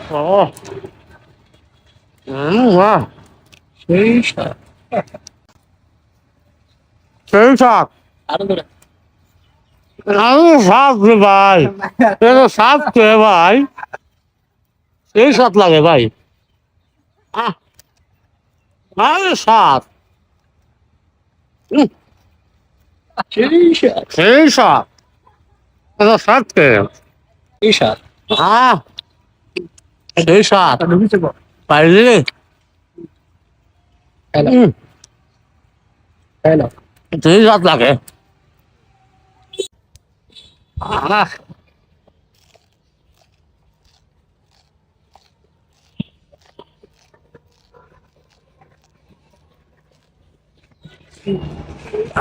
어, 와, সেই 세상. আরো ধরে আরে সাপ রে ভাই, এটা সাপ কে ভাই? সেই সাপ লাগে ভাই। আহ, আরে সাপ, সেই সেই সাপ, এটা সাপ কে? সাত আহ, সেই সাপ, ঢুকেছে গো পাইলি? হ্যালো হুম, হ্যালো সেই সাপ লাগে। আহ,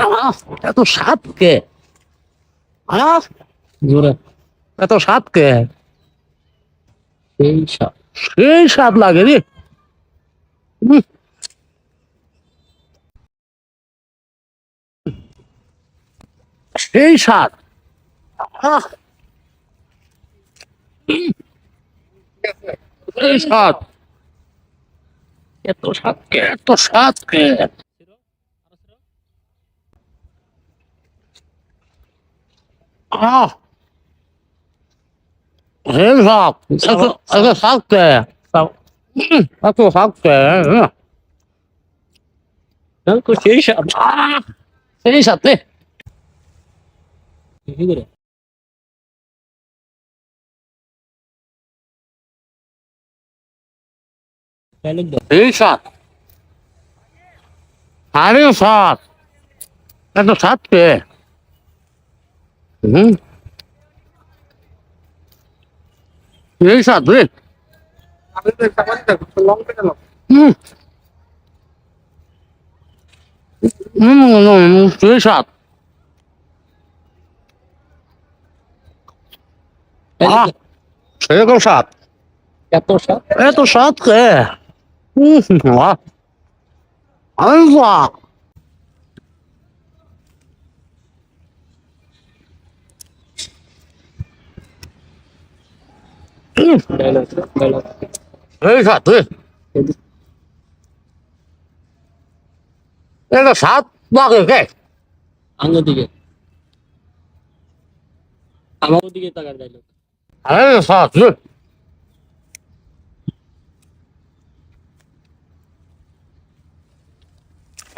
আহ, এত সাপ কে? আহ, জোরে এত সাপ কে? সেই সাত সেই সাপ লাগে রে। হুম, সেই সাপ। আহ, সেই সাপ। এত সাতকে এত সাপ কে? আহ, সেই সাপ। এত সাপ কে? এত সাপ কে? সেই সাত আহ, সেই সাপ রে। কি করে হ্যালো সেই সাপ। আরে সাপ। এত সাপ কে? হুম, সেই সাপ রে। হুম, সেই সাপ। আহ, সেরকম সাপ। এত সাত এত সাপ কে? আহ, আরে সাপ। হ্যালো হ্যালো সেই সাপ রে। এটা সাপ লাগে কে? আঙ্গুর দিকে আমার দিকে তাকার যাইলো আরে সাপ রে।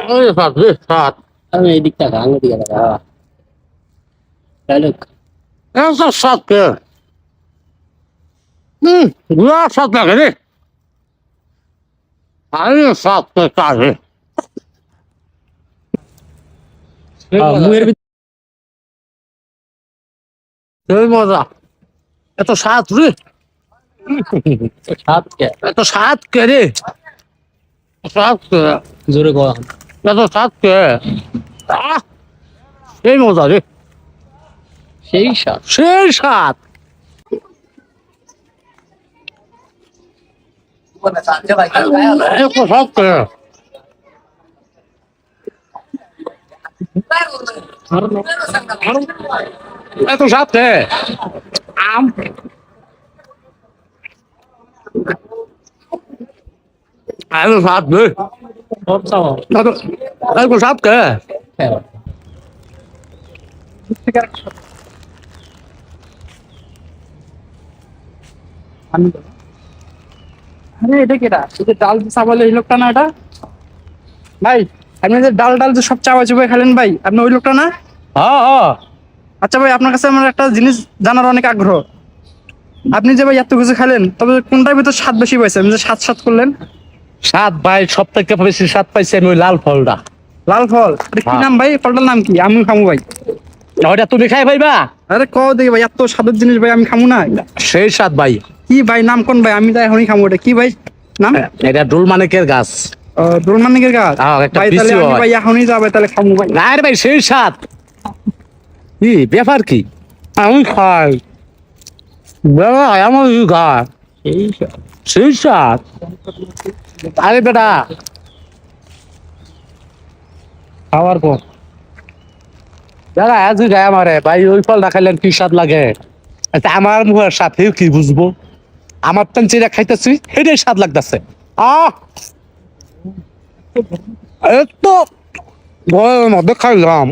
আরে সাপ রে সাপ। আমি এই দিক টাকা আঙ্গুর দিকে টাকা হ্যালো এত সাপ কে? গুলা সাপ লাগে রে। আরে সাপ কে কাজে? মুয়ের সেই মজা। এত সাপ রে। ভিতরে সাতকে এত সাপ কে রে? সাপ কে? জোরে গো এত সাপ কে? আহ, সেই মজা রে। সেই সাত সেই সাপ। এত সাপ কে? এত সাপ কে? আম, এত সাপ রে। সব চাওয়া এত এত সাপ কে? হ্যাঁ আরে এটা কেটা এই যে ডাল চাবালে এই লোকটা না এটা ভাই আপনি যে ডাল ডাল যে সব চাওয়া চুপে খেলেন ভাই আপনি ওই লোকটা না হ্যাঁ হ্যাঁ। আচ্ছা ভাই আপনার কাছে আমার একটা জিনিস জানার অনেক আগ্রহ আপনি যে ভাই এত কিছু খেলেন তবে কোনটার ভিতর স্বাদ বেশি পাইছে আপনি যে স্বাদ স্বাদ করলেন সাত ভাই সব থেকে বেশি সাত পাইছি আমি ওই লাল ফলটা। লাল ফল এটা কি হ্যাঁ। নাম ভাই ফলটার নাম কি আমি খামু ভাই ওইটা তুমি খাই ভাইবা? আরে ক দেখি ভাই এত স্বাদের জিনিস ভাই আমি খামু না সেই সাত ভাই। কি ভাই নাম কোন ভাই আমি তো এখনই খামু এটা কি ভাই নাম এটা ডুল মানিকের গাছ। দোল মানিকের গাছ হ্যাঁ, একটা ভাই তাহলে বিচিও আমি হয়। ভাই এখনই যাবে তাহলে খামু ভাই না রে ভাই সেই সাত। কি ব্যাপার কি? আমি খাই। বেড়া আমার খায় সেই সাত সেই সাত। আরে বেটা খাওয়ার পর দাদা আজই গায়ে আমারে ভাই ওই ফলটা খাইলেন কি স্বাদ লাগে? আচ্ছা আমার মুখের সাথে কি বুঝবো? আমার টান চিরা খাইতেছি এটাই স্বাদ লাগতেছে এত গরমের মধ্যে খাইলাম